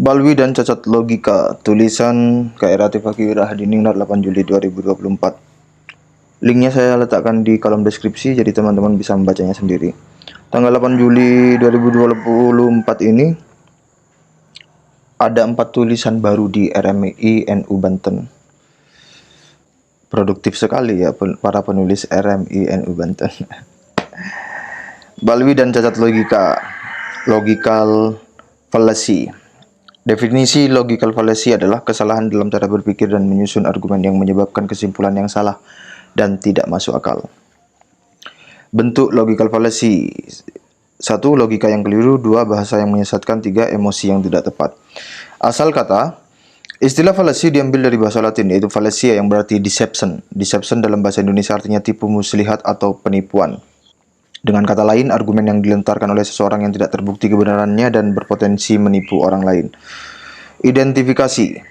Balwi dan Cacat Logika, tulisan Khairati Fakirah, Diningrat 8 Juli 2024. Linknya saya letakkan di kolom deskripsi, jadi teman-teman bisa membacanya sendiri. Tanggal 8 Juli 2024 ini ada 4 tulisan baru di RMI NU Banten. Produktif sekali ya para penulis RMI NU Banten. Balwi dan Cacat Logika, logical fallacy. Definisi logical fallacy adalah kesalahan dalam cara berpikir dan menyusun argumen yang menyebabkan kesimpulan yang salah dan tidak masuk akal. Bentuk logical fallacy: 1. Logika yang keliru. 2. Bahasa yang menyesatkan. 3. Emosi yang tidak tepat. Asal kata: istilah fallacy diambil dari bahasa Latin, yaitu fallacia yang berarti deception. Deception dalam bahasa Indonesia artinya tipu muslihat atau penipuan. Dengan kata lain, argumen yang dilontarkan oleh seseorang yang tidak terbukti kebenarannya dan berpotensi menipu orang lain. Identifikasi: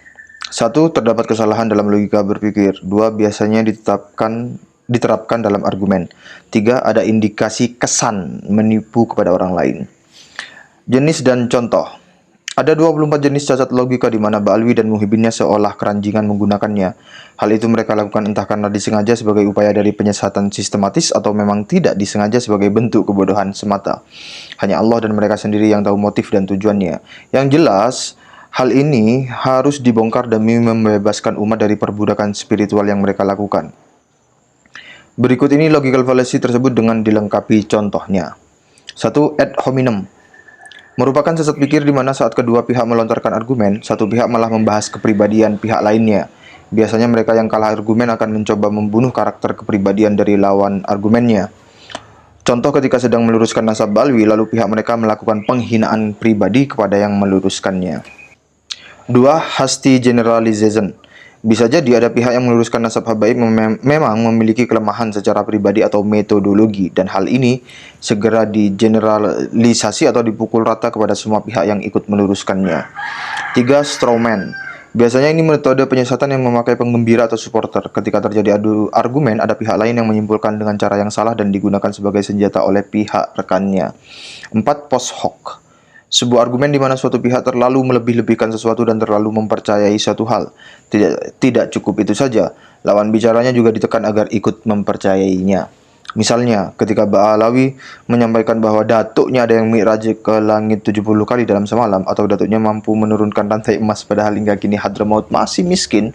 1. Terdapat kesalahan dalam logika berpikir. 2. Biasanya diterapkan dalam argumen. 3. Ada indikasi kesan menipu kepada orang lain. Jenis dan contoh: ada 24 jenis cacat logika di mana Balwi dan muhibinnya seolah keranjingan menggunakannya. Hal itu mereka lakukan entah karena disengaja sebagai upaya dari penyesatan sistematis atau memang tidak disengaja sebagai bentuk kebodohan semata. Hanya Allah dan mereka sendiri yang tahu motif dan tujuannya. Yang jelas, hal ini harus dibongkar demi membebaskan umat dari perbudakan spiritual yang mereka lakukan. Berikut ini logical fallacy tersebut dengan dilengkapi contohnya. 1. Ad hominem merupakan sesat pikir di mana saat kedua pihak melontarkan argumen, satu pihak malah membahas kepribadian pihak lainnya. Biasanya mereka yang kalah argumen akan mencoba membunuh karakter kepribadian dari lawan argumennya. Contoh ketika sedang meluruskan nasab Balwi, lalu pihak mereka melakukan penghinaan pribadi kepada yang meluruskannya. 2. Hasty generalization. Bisa jadi ada pihak yang meluruskan nasab habaib memang memiliki kelemahan secara pribadi atau metodologi, dan hal ini segera digeneralisasi atau dipukul rata kepada semua pihak yang ikut meluruskannya. 3. Strawman. Biasanya ini metode penyesatan yang memakai penggembira atau supporter. Ketika terjadi adu argumen, ada pihak lain yang menyimpulkan dengan cara yang salah dan digunakan sebagai senjata oleh pihak rekannya. 4. Post hoc. Sebuah argumen di mana suatu pihak terlalu melebih-lebihkan sesuatu dan terlalu mempercayai suatu hal. Tidak cukup itu saja, lawan bicaranya juga ditekan agar ikut mempercayainya. Misalnya, ketika Ba'alawi menyampaikan bahwa datuknya ada yang mi'raj ke langit 70 kali dalam semalam, atau datuknya mampu menurunkan rantai emas padahal hingga kini Hadramaut masih miskin,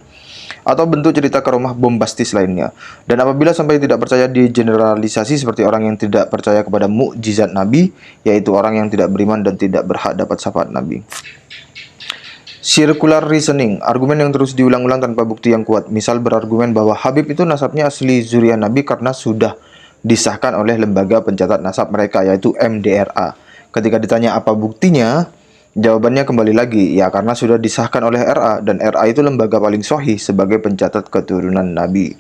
atau bentuk cerita karomah bombastis lainnya. Dan apabila sampai tidak percaya, digeneralisasi seperti orang yang tidak percaya kepada mukjizat Nabi, yaitu orang yang tidak beriman dan tidak berhak dapat syafaat Nabi. Circular reasoning, argumen yang terus diulang-ulang tanpa bukti yang kuat. Misal berargumen bahwa Habib itu nasabnya asli zuriat Nabi karena sudah disahkan oleh lembaga pencatat nasab mereka, yaitu MDRA. Ketika ditanya apa buktinya, jawabannya kembali lagi, ya karena sudah disahkan oleh RA, dan RA itu lembaga paling sahih sebagai pencatat keturunan Nabi.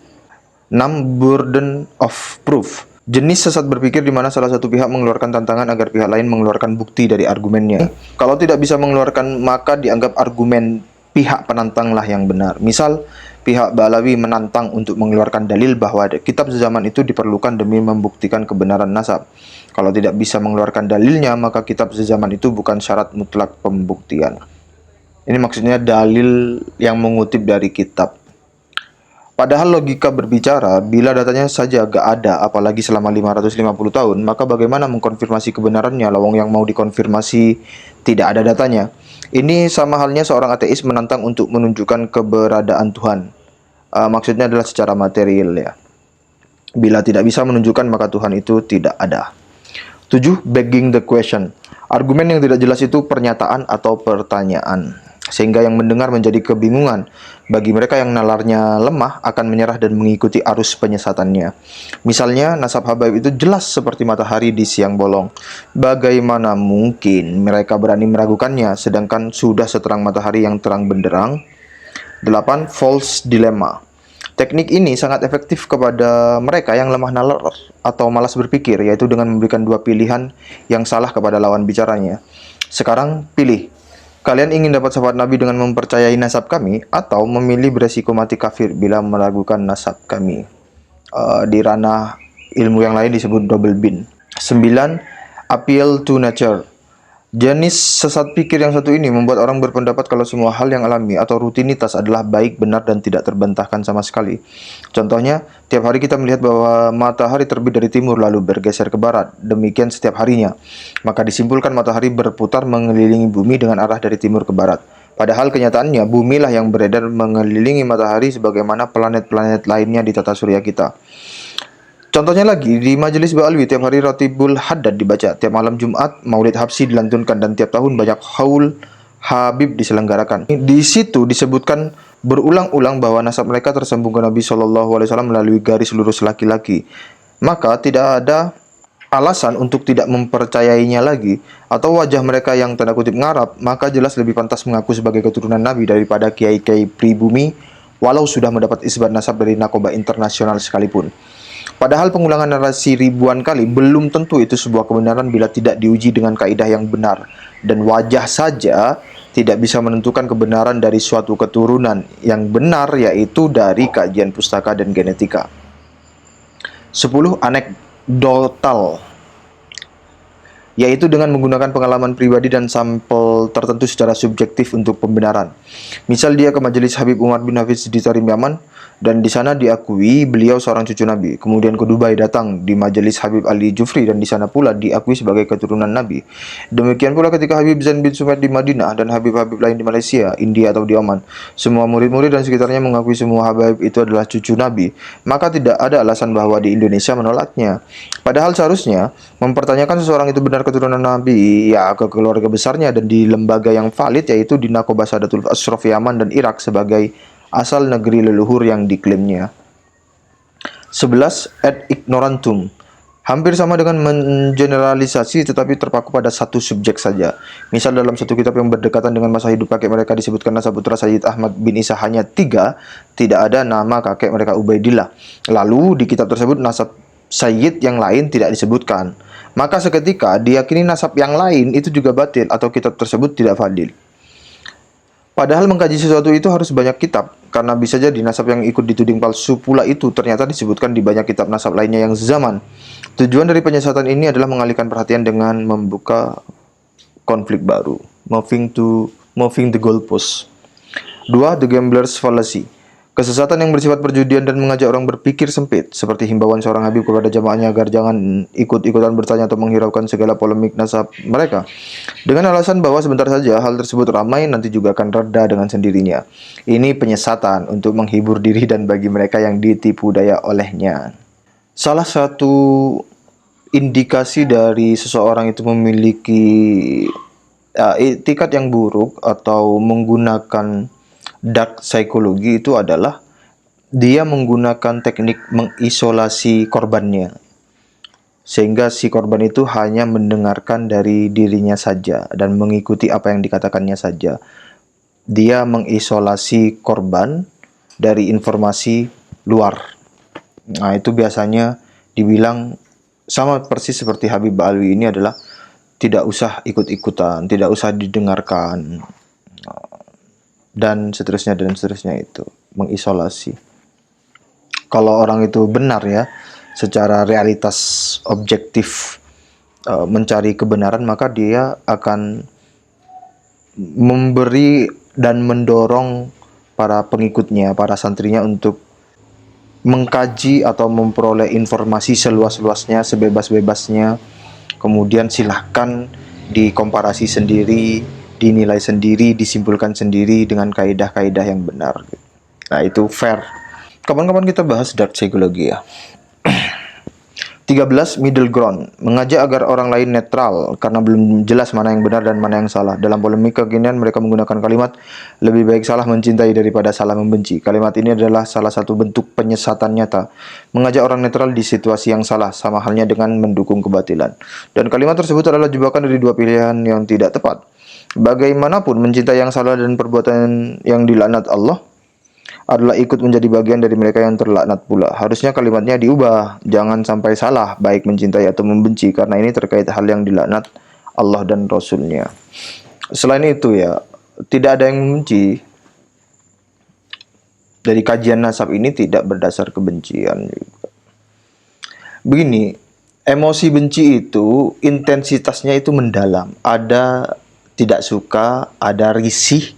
6. Burden of proof. Jenis sesat berpikir di mana salah satu pihak mengeluarkan tantangan agar pihak lain mengeluarkan bukti dari argumennya. Kalau tidak bisa mengeluarkan, maka dianggap argumen pihak penantanglah yang benar. Misal, pihak Ba'alawi menantang untuk mengeluarkan dalil bahwa kitab sezaman itu diperlukan demi membuktikan kebenaran nasab. Kalau tidak bisa mengeluarkan dalilnya, maka kitab sezaman itu bukan syarat mutlak pembuktian. Ini maksudnya dalil yang mengutip dari kitab. Padahal logika berbicara, bila datanya saja gak ada, apalagi selama 550 tahun, maka bagaimana mengkonfirmasi kebenarannya, lawang yang mau dikonfirmasi tidak ada datanya. Ini sama halnya seorang ateis menantang untuk menunjukkan keberadaan Tuhan. Maksudnya adalah secara material ya. Bila tidak bisa menunjukkan, maka Tuhan itu tidak ada. 7. Begging the question. Argumen yang tidak jelas itu pernyataan atau pertanyaan, sehingga yang mendengar menjadi kebingungan. Bagi mereka yang nalarnya lemah, akan menyerah dan mengikuti arus penyesatannya. Misalnya, nasab habaib itu jelas seperti matahari di siang bolong. Bagaimana mungkin mereka berani meragukannya, sedangkan sudah seterang matahari yang terang benderang? 8. False dilemma. Teknik ini sangat efektif kepada mereka yang lemah nalar atau malas berpikir, yaitu dengan memberikan dua pilihan yang salah kepada lawan bicaranya. Sekarang pilih. Kalian ingin dapat syafaat Nabi dengan mempercayai nasab kami, atau memilih beresiko mati kafir bila meragukan nasab kami? Di ranah ilmu yang lain disebut double bin. 9. Appeal to nature. Jenis sesat pikir yang satu ini membuat orang berpendapat kalau semua hal yang alami atau rutinitas adalah baik, benar, dan tidak terbantahkan sama sekali. Contohnya, tiap hari kita melihat bahwa matahari terbit dari timur lalu bergeser ke barat. Demikian setiap harinya. Maka disimpulkan matahari berputar mengelilingi bumi dengan arah dari timur ke barat. Padahal kenyataannya, bumilah yang beredar mengelilingi matahari sebagaimana planet-planet lainnya di tata surya kita. Contohnya lagi, di Majelis Ba'alwi tiap hari Ratibul Haddad dibaca, tiap malam Jumat Maulid Habsi dilantunkan, dan tiap tahun banyak haul Habib diselenggarakan. Di situ disebutkan berulang-ulang bahwa nasab mereka tersambung ke Nabi SAW melalui garis lurus laki-laki. Maka tidak ada alasan untuk tidak mempercayainya lagi, atau wajah mereka yang tanda kutip ngarap, maka jelas lebih pantas mengaku sebagai keturunan Nabi daripada kiai-kiai pribumi, walau sudah mendapat isbat nasab dari Nakoba internasional sekalipun. Padahal pengulangan narasi ribuan kali belum tentu itu sebuah kebenaran bila tidak diuji dengan kaidah yang benar. Dan wajah saja tidak bisa menentukan kebenaran dari suatu keturunan yang benar, yaitu dari kajian pustaka dan genetika. 10. Anekdotal, yaitu dengan menggunakan pengalaman pribadi dan sampel tertentu secara subjektif untuk pembenaran. Misal dia ke majelis Habib Umar bin Hafiz di Tarim Yaman, dan di sana diakui beliau seorang cucu Nabi. Kemudian ke Dubai datang di majelis Habib Ali Jufri, dan di sana pula diakui sebagai keturunan Nabi. Demikian pula ketika Habib Zain bin Sumaid di Madinah dan Habib-Habib lain di Malaysia, India atau di Oman. Semua murid-murid dan sekitarnya mengakui semua Habib itu adalah cucu Nabi. Maka tidak ada alasan bahwa di Indonesia menolaknya. Padahal seharusnya mempertanyakan seseorang itu benar keturunan Nabi ya ke keluarga besarnya dan di lembaga yang valid, yaitu di Nakoba Sadatul Ashraf Yaman dan Irak sebagai asal negeri leluhur yang diklaimnya. 11. Ad ignorantum, hampir sama dengan mengeneralisasi tetapi terpaku pada satu subjek saja. Misal dalam satu kitab yang berdekatan dengan masa hidup kakek mereka disebutkan nasab putra Sayyid Ahmad bin Isa hanya 3, tidak ada nama kakek mereka Ubaidillah. Lalu di kitab tersebut nasab Sayyid yang lain tidak disebutkan. Maka seketika diyakini nasab yang lain itu juga batil atau kitab tersebut tidak valid. Padahal mengkaji sesuatu itu harus banyak kitab, karena bisa jadi nasab yang ikut dituding palsu pula itu ternyata disebutkan di banyak kitab nasab lainnya yang sezaman. Tujuan dari penyesatan ini adalah mengalihkan perhatian dengan membuka konflik baru. Moving the goalpost. 2. The Gambler's Fallacy, kesesatan yang bersifat perjudian dan mengajak orang berpikir sempit, seperti himbauan seorang Habib kepada jamaahnya agar jangan ikut-ikutan bertanya atau menghiraukan segala polemik nasab mereka, dengan alasan bahwa sebentar saja hal tersebut ramai, nanti juga akan reda dengan sendirinya. Ini penyesatan untuk menghibur diri dan bagi mereka yang ditipu daya olehnya. Salah satu indikasi dari seseorang itu memiliki etikat yang buruk atau menggunakan dark psychology itu adalah dia menggunakan teknik mengisolasi korbannya, sehingga si korban itu hanya mendengarkan dari dirinya saja dan mengikuti apa yang dikatakannya saja. Dia mengisolasi korban dari informasi luar. Nah, itu biasanya dibilang sama persis seperti Habib Ba'alwi ini adalah tidak usah ikut-ikutan, tidak usah didengarkan, dan seterusnya itu mengisolasi. Kalau orang itu benar ya, secara realitas objektif mencari kebenaran, maka dia akan memberi dan mendorong para pengikutnya, para santrinya untuk mengkaji atau memperoleh informasi seluas-luasnya, sebebas-bebasnya. Kemudian silahkan dikomparasi sendiri, dinilai sendiri, disimpulkan sendiri dengan kaidah-kaidah yang benar. Nah, itu fair. Kapan-kapan kita bahas dark psychology ya. 13. Middle ground, mengajak agar orang lain netral karena belum jelas mana yang benar dan mana yang salah. Dalam polemik kekinian mereka menggunakan kalimat lebih baik salah mencintai daripada salah membenci. Kalimat ini adalah salah satu bentuk penyesatan nyata, mengajak orang netral di situasi yang salah, sama halnya dengan mendukung kebatilan. Dan kalimat tersebut adalah jebakan dari dua pilihan yang tidak tepat. Bagaimanapun mencintai yang salah dan perbuatan yang dilaknat Allah adalah ikut menjadi bagian dari mereka yang terlaknat pula. Harusnya kalimatnya diubah, jangan sampai salah baik mencintai atau membenci, karena ini terkait hal yang dilaknat Allah dan Rasulnya. Selain itu ya, tidak ada yang membenci. Dari kajian nasab ini tidak berdasar kebencian juga. Begini, Emosi benci itu intensitasnya itu mendalam. Ada tidak suka, ada risih,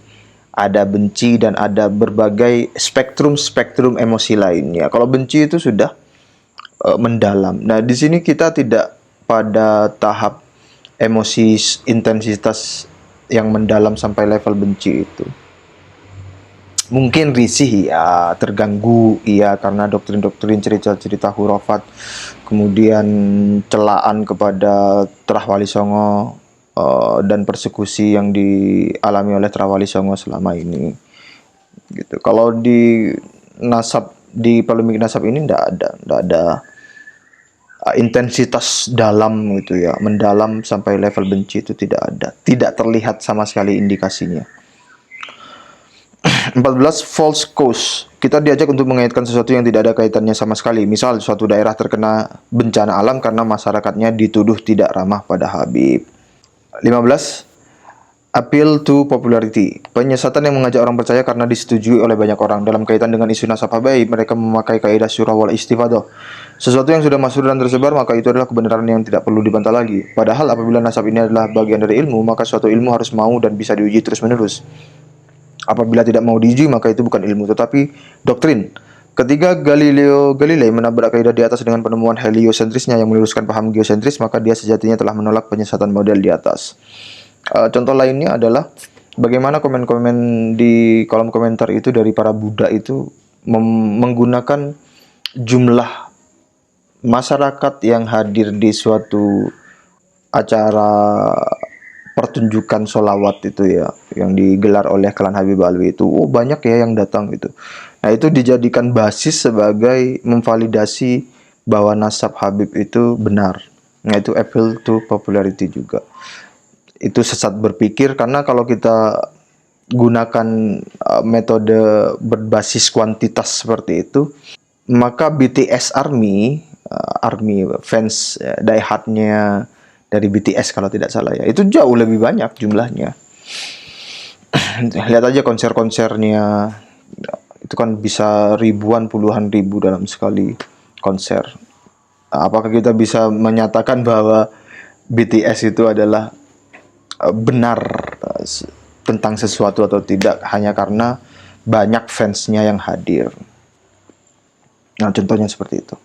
ada benci, dan ada berbagai spektrum-spektrum emosi lainnya. Kalau benci itu sudah mendalam. Nah, di sini kita tidak pada tahap emosi intensitas yang mendalam sampai level benci itu. Mungkin risih ya, terganggu ya karena doktrin-doktrin cerita-cerita hurafat, kemudian celaan kepada Terah Wali Songo dan persekusi yang dialami oleh Terah Wali Songo selama ini. Gitu. Kalau di nasab, di polemik nasab ini ndak ada intensitas dalam gitu ya, mendalam sampai level benci itu tidak ada, tidak terlihat sama sekali indikasinya. 14. False cause. Kita diajak untuk mengaitkan sesuatu yang tidak ada kaitannya sama sekali. Misal suatu daerah terkena bencana alam karena masyarakatnya dituduh tidak ramah pada Habib. 15. Appeal to popularity. Penyesatan yang mengajak orang percaya karena disetujui oleh banyak orang. Dalam kaitan dengan isu nasab Habib, mereka memakai kaidah syurah wal istifadah. Sesuatu yang sudah masyhur dan tersebar, maka itu adalah kebenaran yang tidak perlu dibantah lagi. Padahal apabila nasab ini adalah bagian dari ilmu, maka suatu ilmu harus mau dan bisa diuji terus-menerus. Apabila tidak mau diuji, maka itu bukan ilmu, tetapi doktrin. Ketika Galileo Galilei menabrak kaidah di atas dengan penemuan heliosentrisnya yang meluruskan paham geosentris, maka dia sejatinya telah menolak penyesatan model di atas. Contoh lainnya adalah bagaimana komen-komen di kolom komentar itu dari para Buddha itu menggunakan jumlah masyarakat yang hadir di suatu acara pertunjukan solawat itu ya, yang digelar oleh klan Habib Alwi itu, oh banyak ya yang datang gitu. Nah, itu dijadikan basis sebagai memvalidasi bahwa nasab Habib itu benar. Nah, itu appeal to popularity juga. Itu sesat berpikir, karena kalau kita gunakan metode berbasis kuantitas seperti itu, maka BTS Army, fans die hardnya dari BTS kalau tidak salah ya, itu jauh lebih banyak jumlahnya. Lihat aja konser-konsernya, itu kan bisa ribuan, puluhan ribu dalam sekali konser. Apakah kita bisa menyatakan bahwa BTS itu adalah benar tentang sesuatu atau tidak hanya karena banyak fansnya yang hadir? Nah, contohnya seperti itu.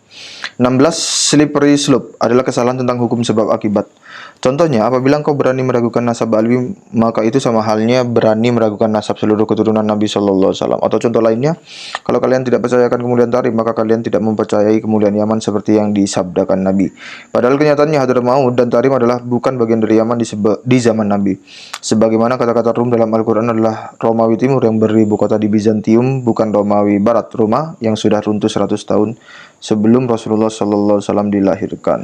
16. Slippery slope adalah kesalahan tentang hukum sebab akibat. Contohnya, apabila engkau berani meragukan nasab Alwi, maka itu sama halnya berani meragukan nasab seluruh keturunan Nabi Shallallahu Alaihi Wasallam. Atau contoh lainnya, kalau kalian tidak percayakan kemuliaan Tarim, maka kalian tidak mempercayai kemuliaan Yaman seperti yang disabdakan Nabi. Padahal kenyataannya Hadramaut dan Tarim adalah bukan bagian dari Yaman di zaman Nabi. Sebagaimana kata-kata Rum dalam Al-Quran adalah Romawi Timur yang beribu kota di Bizantium, bukan Romawi Barat, Roma yang sudah runtuh 100 tahun sebelum Rasulullah Sallallahu Alaihi Wasallam dilahirkan.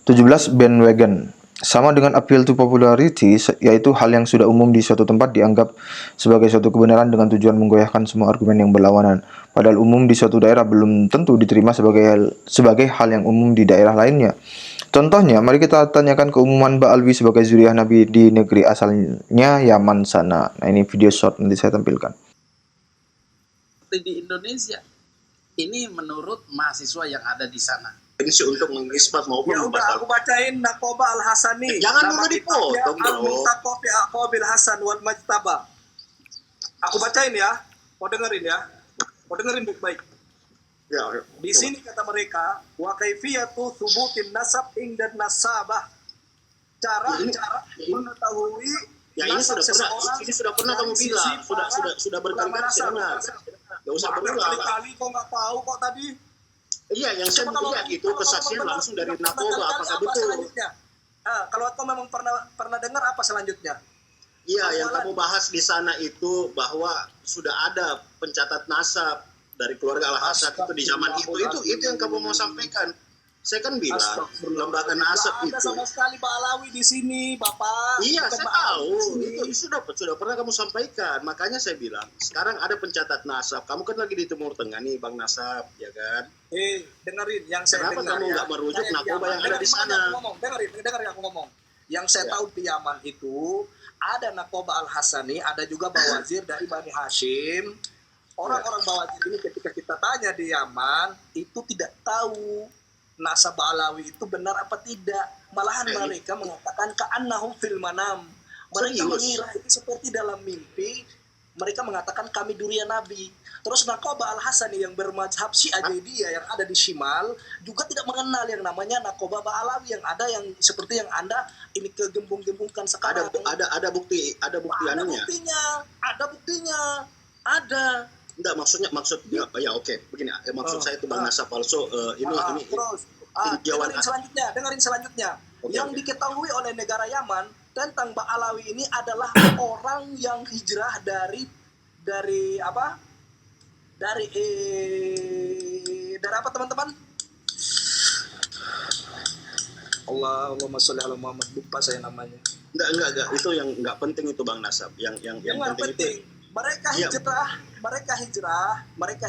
17. Bandwagon. Sama dengan appeal to popularity, yaitu hal yang sudah umum di suatu tempat dianggap sebagai suatu kebenaran dengan tujuan menggoyahkan semua argumen yang berlawanan. Padahal umum di suatu daerah belum tentu diterima sebagai hal yang umum di daerah lainnya. Contohnya, mari kita tanyakan keumuman Ba'alwi sebagai zuriyah Nabi di negeri asalnya Yaman sana. Nah, ini video short nanti saya tampilkan. Di Indonesia, ini menurut mahasiswa yang ada di sana. Untuk mengisbat maupun ya udah, aku bacain Nakoba Al-Hasani. Jangan dulu dipotong, bro. Al-Muntaqafi Aqabil Hasan wal Majtaba. Aku bacain ya. Mau dengerin ya. Mau dengerin baik-baik. Ya. Di sini kata mereka, wa kaifiyatu thubutin nasab dan nasabah. Cara mengetahui ya, ini sudah pernah kamu bilang, sudah berkali-kali saya dengar. Enggak usah berulang. Berkali-kali kok enggak tahu kok tadi. Iya, yang saya lihat itu kesaksian langsung dari Nakoba, apakah betul? Kalau kau memang pernah dengar, apa selanjutnya? Iya, yang kamu bahas di sana itu bahwa sudah ada pencatat nasab dari keluarga Al-Hasan itu di zaman itu yang kamu mau sampaikan. Saya kan bilang lembaga nasab itu. Ada sama sekali Pak Alawi di sini, Bapak. Iya, saya tahu. Itu sudah pernah kamu sampaikan. Makanya saya bilang, sekarang ada pencatat nasab. Kamu kan lagi di Timur Tengah nih, Bang Nasab, ya kan? Dengerin yang saya dengar. Kenapa kamu nggak merujuk Nakoba yang ada di sana? Dengerin aku ngomong. Yang saya tahu di Yaman itu ada Nakoba Al-Hasani, ada juga Bawazir dari Bani Hashim. Orang-orang Bawazir ini ketika kita tanya di Yaman itu tidak tahu nasab Alawi itu benar apa tidak. Malahan mereka mengatakan ka'annahum fil manam. Mereka mengira itu seperti dalam mimpi. Mereka mengatakan kami durian Nabi. Terus Naqoba Al-Hasani yang bermazhab Syiah Jaidiyah yang ada di Shimal juga tidak mengenal yang namanya Naqoba Ba'alawi yang ada yang seperti yang Anda ini kegembung-gembungkan sekarang. Ada bukti anunya. Ada buktinya. Ada. Enggak, maksudnya ya oke. Begini, maksud saya itu Bang Nasab palsu ini terus dengerin selanjutnya. Yang diketahui oleh negara Yaman tentang Ba'alawi ini adalah orang yang hijrah dari apa? Dari apa teman-teman? Allahumma sholli ala Muhammad, lupa saya namanya. Enggak, itu yang enggak penting itu Bang Nasab. Yang penting. Mereka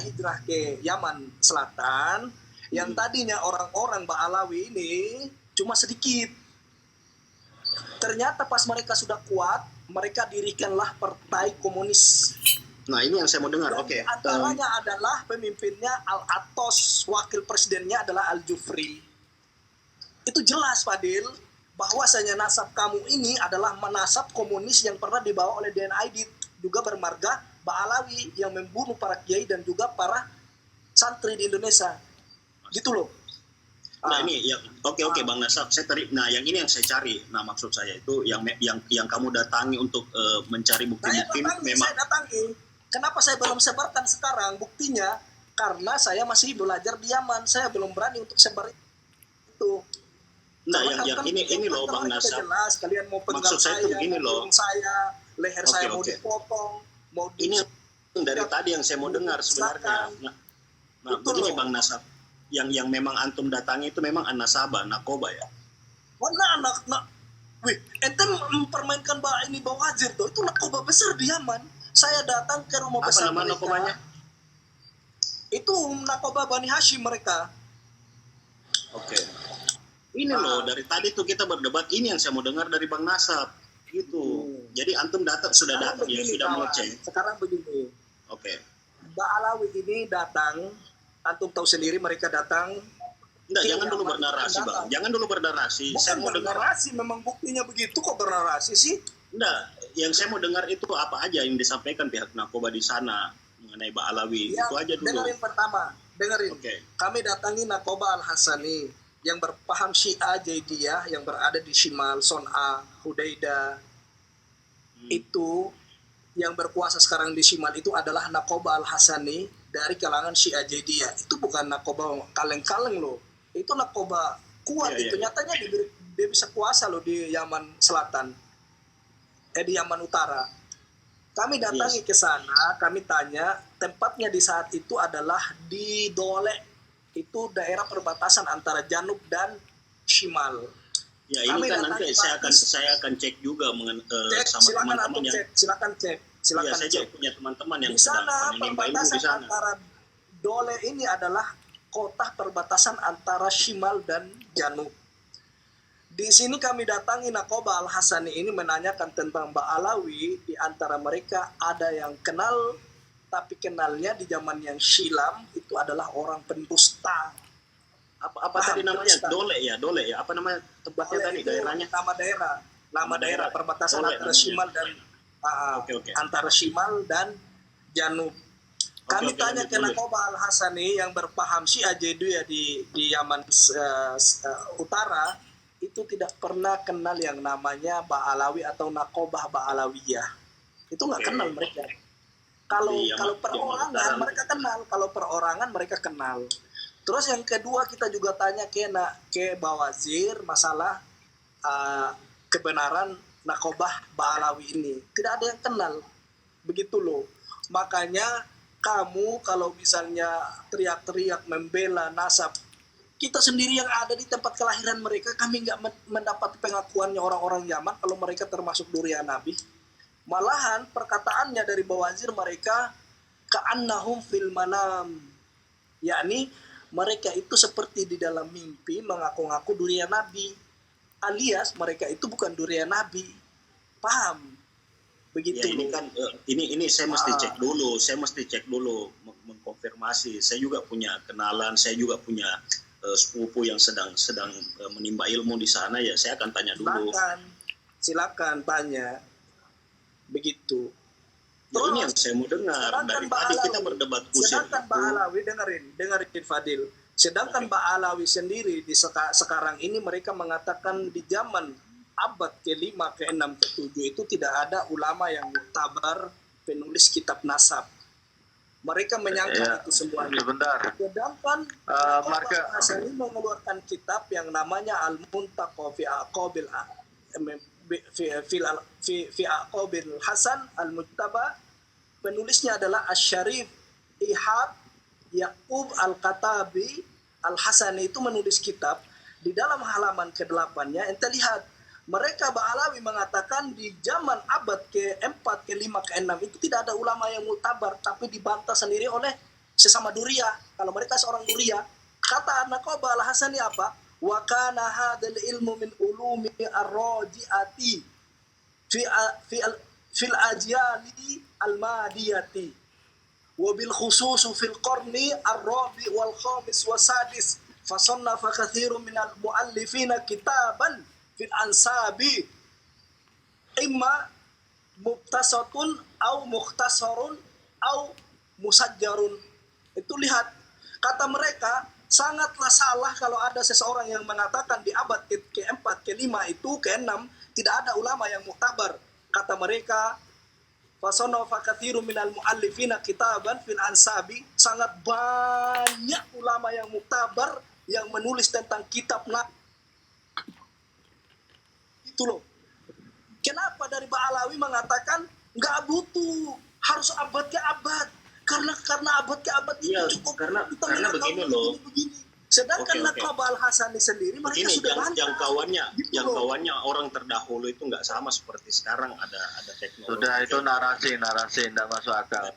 hijrah ke Yaman Selatan yang tadinya orang-orang Ba'alawi ini cuma sedikit. Ternyata pas mereka sudah kuat, mereka dirikanlah Partai Komunis. Nah, ini yang saya mau dengar. Oke. Antaranya adalah pemimpinnya Al-Atos, wakil presidennya adalah Al-Jufri. Itu jelas, Fadil, bahwasanya nasab kamu ini adalah nasab komunis yang pernah dibawa oleh DNA Aidit, juga bermarga Ba'alawi yang membunuh para kiai dan juga para santri di Indonesia. Gitu loh. Nah, ini yang oke Bang Nasab, nah yang ini yang saya cari. Nah, maksud saya itu yang kamu datangi untuk mencari bukti memang saya datangi. Kenapa saya belum sebarkan sekarang buktinya? Karena saya masih belajar di Yaman. Saya belum berani untuk sebar itu. Nah, yang ini loh Bang Nasab. Jelas, kalian mau penggal maksud saya itu begini loh. Saya, leher saya mau dipotong, ini dari tadi yang saya mau dengar sebenarnya. Nah, begini Bang Nasab. Yang memang antum datangi itu memang An-Nasabah, Naqoba ya. Mana wih, ente mempermainkan ini Bawazir tuh. Itu Naqoba besar di Yaman. Saya datang ke rumah besar apa nama Naqobanya? Itu Naqoba Bani Hashim mereka. Oke. Ini loh, dari tadi tuh kita berdebat, ini yang saya mau dengar dari Bang Nasab. Gitu. Jadi antum sudah datang ya, sudah mengecek. Sekarang begini. Oke. Ba'alawi ini datang, antum tahu sendiri mereka datang. Enggak, jangan dulu bernarasi, Bang. Jangan dulu bernarasi. Bukan saya mau bernarasi, memang buktinya begitu kok bernarasi sih. Enggak, yang saya mau dengar itu apa aja yang disampaikan pihak Naqoba di sana mengenai Ba'alawi. Ya, itu aja dulu. Dengerin pertama, Okay. Kami datangi Naqoba Al-Hasani yang berpaham Syiah Jaidiyah yang berada di Shimal, Son'a, Hudaidah. Itu yang berkuasa sekarang di Shimal itu adalah Naqoba Al-Hasani dari kalangan Syiah Jaidiyah. Itu bukan Naqoba kaleng-kaleng loh. Itu Naqoba kuat itu. Nyatanya dia bisa kuasa loh di Yaman Selatan. Di Yaman Utara. Kami datangi ke sana, kami tanya, tempatnya di saat itu adalah di Dole. Itu daerah perbatasan antara Janub dan Shimal. Ya, ini kami kan nanti saya akan cek juga sama teman-teman yang silakan cek. Saya cek punya teman-teman yang di sana perbatasan di sana. Antara Dole ini adalah kota perbatasan antara Shimal dan Janub. Di sini kami datangi Naqoba Al-Hasani ini menanyakan tentang Ba'alawi. Di antara mereka ada yang kenal, tapi kenalnya di zaman yang silam itu adalah orang pendusta. Apa tadi namanya? Dole ya. Apa namanya tempatnya tadi, daerahnya? Nama daerah perbatasan antara Shimal dan antara Shimal dan Janub. Kami tanya ke Naqoba Al-Hasani yang berpaham Syiah Jaidiyah di Yaman Utara, itu tidak pernah kenal yang namanya Ba'alawi atau Naqobah Ba'alawiyah. Itu nggak kenal mereka. Kalau perorangan mereka kenal. Terus yang kedua kita juga tanya ke Bawazir masalah kebenaran Naqobah Ba'alawi ini. Tidak ada yang kenal. Begitu loh. Makanya kamu kalau misalnya teriak-teriak membela nasab, kita sendiri yang ada di tempat kelahiran mereka, kami nggak mendapat pengakuannya orang-orang Yaman kalau mereka termasuk durian Nabi. Malahan perkataannya dari Bawazir mereka ka'annahum fil manam, yakni mereka itu seperti di dalam mimpi mengaku-ngaku durian Nabi, alias mereka itu bukan durian Nabi. Paham? Begitu. Ya, ini kan ini saya mesti cek dulu, mengkonfirmasi. Saya juga punya kenalan, saya juga punya sepupu yang sedang menimba ilmu di sana, ya saya akan tanya dulu. Silakan tanya. Begitu. Terus, ini yang saya mau dengar. Dari tadi kita berdebat kusir. Sedangkan Mbak Alawi, dengerin Fadil. Sedangkan Mbak Alawi sendiri di sekarang ini mereka mengatakan di zaman abad ke-5, ke-6, ke-7 itu tidak ada ulama yang muktabar penulis kitab nasab. Mereka menyangka itu semuanya. Sebentar. Sedangkan Hasan ini mengeluarkan kitab yang namanya Al-Muntaqa fi Aqabil Hasan Al-Mujtaba. Penulisnya adalah Asy-Syarif Ihab Yaqub Al-Katabi Al-Hasani, itu menulis kitab. Di dalam halaman ke-8-nya ente lihat, mereka Ba'alawi mengatakan di zaman abad ke-4, ke-5, ke-6 itu tidak ada ulama yang mutabar, tapi dibantah sendiri oleh sesama Duriyah. Kalau mereka seorang Duriyah, kata Naqaba Al-Hasani apa? Wa kana hadzal ilmu min ulumi ar-raji'ati fil ajyali al-madiyati wa bil khusus fil qarni ar-rabi wal khamis wa sadis fa sannafa katsirun min al-muallifina kitaban fil ansabi imma muktasatun au mukhtasarun au musajjarun. Itu lihat, kata mereka sangatlah salah kalau ada seseorang yang mengatakan di abad ke-4, ke-5 itu, ke-6 tidak ada ulama yang muktabar. Kata mereka, fasanafa katsirun minal muallifina kitaban fil ansabi, sangat banyak ulama yang muktabar yang menulis tentang kitab itu loh. Kenapa dari Ba'alawi mengatakan nggak butuh, harus abad ke abad, karena abad ke abad itu cukup karena begini loh. Sedangkan Naqaba Al-Hasani sendiri mereka begini, sudah jangkauannya orang terdahulu itu nggak sama seperti sekarang, ada teknologi. Sudah, itu narasi tidak masuk akal.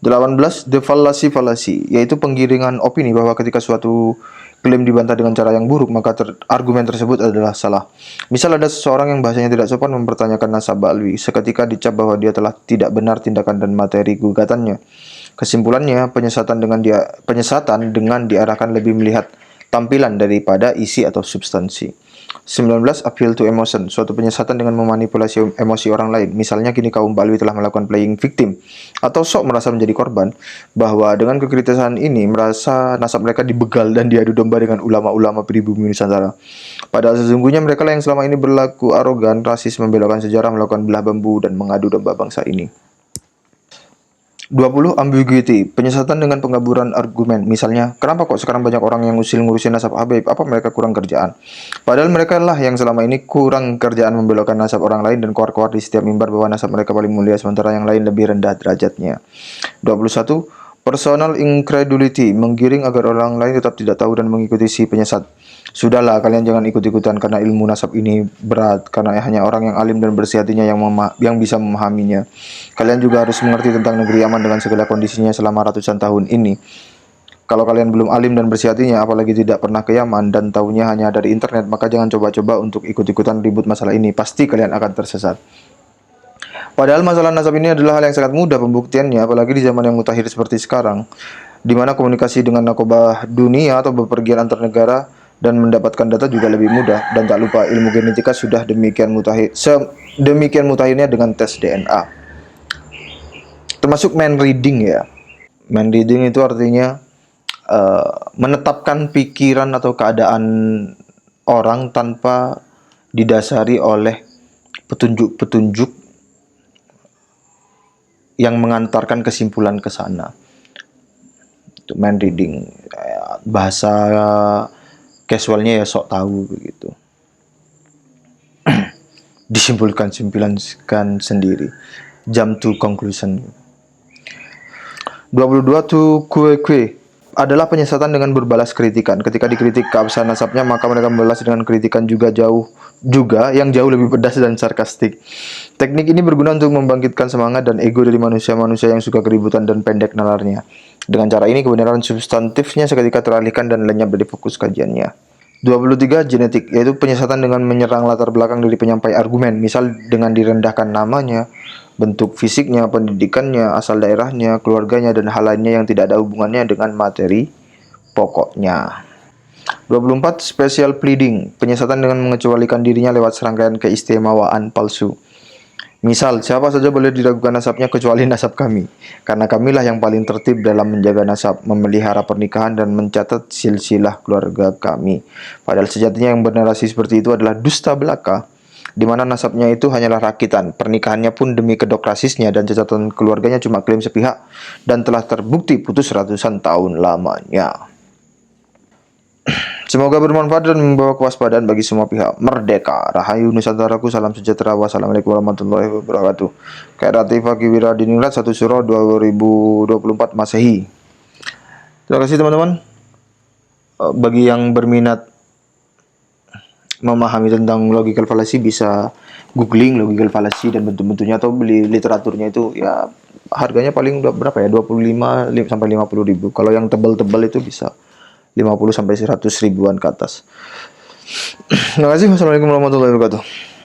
18. Defalasi, yaitu penggiringan opini bahwa ketika suatu klaim dibantah dengan cara yang buruk, maka argumen tersebut adalah salah. Misal ada seseorang yang bahasanya tidak sopan mempertanyakan nasab Ba'alawi, seketika dicap bahwa dia telah tidak benar tindakan dan materi gugatannya. Kesimpulannya, penyesatan dengan diarahkan lebih melihat tampilan daripada isi atau substansi. 19. Appeal to emotion, suatu penyesatan dengan memanipulasi emosi orang lain. Misalnya kini kaum Ba'alawi telah melakukan playing victim atau sok merasa menjadi korban, bahwa dengan kekritisan ini merasa nasab mereka dibegal dan diadu domba dengan ulama-ulama pribumi Nusantara. Padahal sesungguhnya mereka lah yang selama ini berlaku arogan, rasis, membelokkan sejarah, melakukan belah bambu dan mengadu domba bangsa ini. 20. Ambiguity, penyesatan dengan penggaburan argumen. Misalnya, kenapa kok sekarang banyak orang yang usil ngurusin nasab Habib? Apa mereka kurang kerjaan? Padahal mereka lah yang selama ini kurang kerjaan membelokkan nasab orang lain dan koar-koar di setiap mimbar bahwa nasab mereka paling mulia sementara yang lain lebih rendah derajatnya. 21. Personal incredulity, menggiring agar orang lain tetap tidak tahu dan mengikuti si penyesat. Sudahlah, kalian jangan ikut-ikutan karena ilmu nasab ini berat, karena hanya orang yang alim dan bersih hatinya yang bisa memahaminya. Kalian juga harus mengerti tentang negeri Yaman dengan segala kondisinya selama ratusan tahun ini. Kalau kalian belum alim dan bersih hatinya, apalagi tidak pernah ke Yaman dan tahunya hanya dari internet, maka jangan coba-coba untuk ikut-ikutan ribut masalah ini. Pasti kalian akan tersesat. Padahal masalah nasab ini adalah hal yang sangat mudah pembuktiannya, apalagi di zaman yang mutakhir seperti sekarang, di mana komunikasi dengan nakobah dunia atau bepergian antar negara dan mendapatkan data juga lebih mudah. Dan tak lupa, ilmu genetika sudah demikian mutakhirnya dengan tes DNA. Termasuk mind reading ya. Mind reading itu artinya menetapkan pikiran atau keadaan orang tanpa didasari oleh petunjuk-petunjuk yang mengantarkan kesimpulan ke sana. Itu mind reading. Bahasa casualnya ya sok tahu begitu. Disimpulkan sendiri. Jump to conclusion. 22. To kue adalah penyesatan dengan berbalas kritikan. Ketika dikritik keabsahan nasabnya, maka mereka membalas dengan kritikan yang jauh lebih pedas dan sarkastik. Teknik ini berguna untuk membangkitkan semangat dan ego dari manusia-manusia yang suka keributan dan pendek nalarnya. Dengan cara ini, kebenaran substantifnya seketika teralihkan dan lenyap dari fokus kajiannya. 23. Genetik, yaitu penyesatan dengan menyerang latar belakang dari penyampai argumen, misal dengan direndahkan namanya, bentuk fisiknya, pendidikannya, asal daerahnya, keluarganya, dan hal lainnya yang tidak ada hubungannya dengan materi pokoknya. 24. Special pleading, penyesatan dengan mengecualikan dirinya lewat serangkaian keistimewaan palsu. Misal, siapa saja boleh diragukan nasabnya kecuali nasab kami, karena kamilah yang paling tertib dalam menjaga nasab, memelihara pernikahan, dan mencatat silsilah keluarga kami. Padahal sejatinya yang bernarasi seperti itu adalah dusta belaka, di mana nasabnya itu hanyalah rakitan, pernikahannya pun demi kedok rasisnya, dan catatan keluarganya cuma klaim sepihak, dan telah terbukti putus ratusan tahun lamanya. Semoga bermanfaat dan membawa kewaspadaan bagi semua pihak. Merdeka, Rahayu Nusantaraku, salam sejahtera, wassalamualaikum warahmatullahi wabarakatuh. Khairati Fakibira Diningrat 1 Suro 2024 Masehi. Terima kasih teman-teman. Bagi yang berminat memahami tentang logical fallacy bisa googling logical fallacy dan bentuk-bentuknya, atau beli literaturnya itu ya harganya paling berapa ya, 25 sampai 50 ribu. Kalau yang tebal-tebal itu bisa 50 sampai 100 ribuan ke atas. Terima kasih. Wassalamualaikum warahmatullahi wabarakatuh.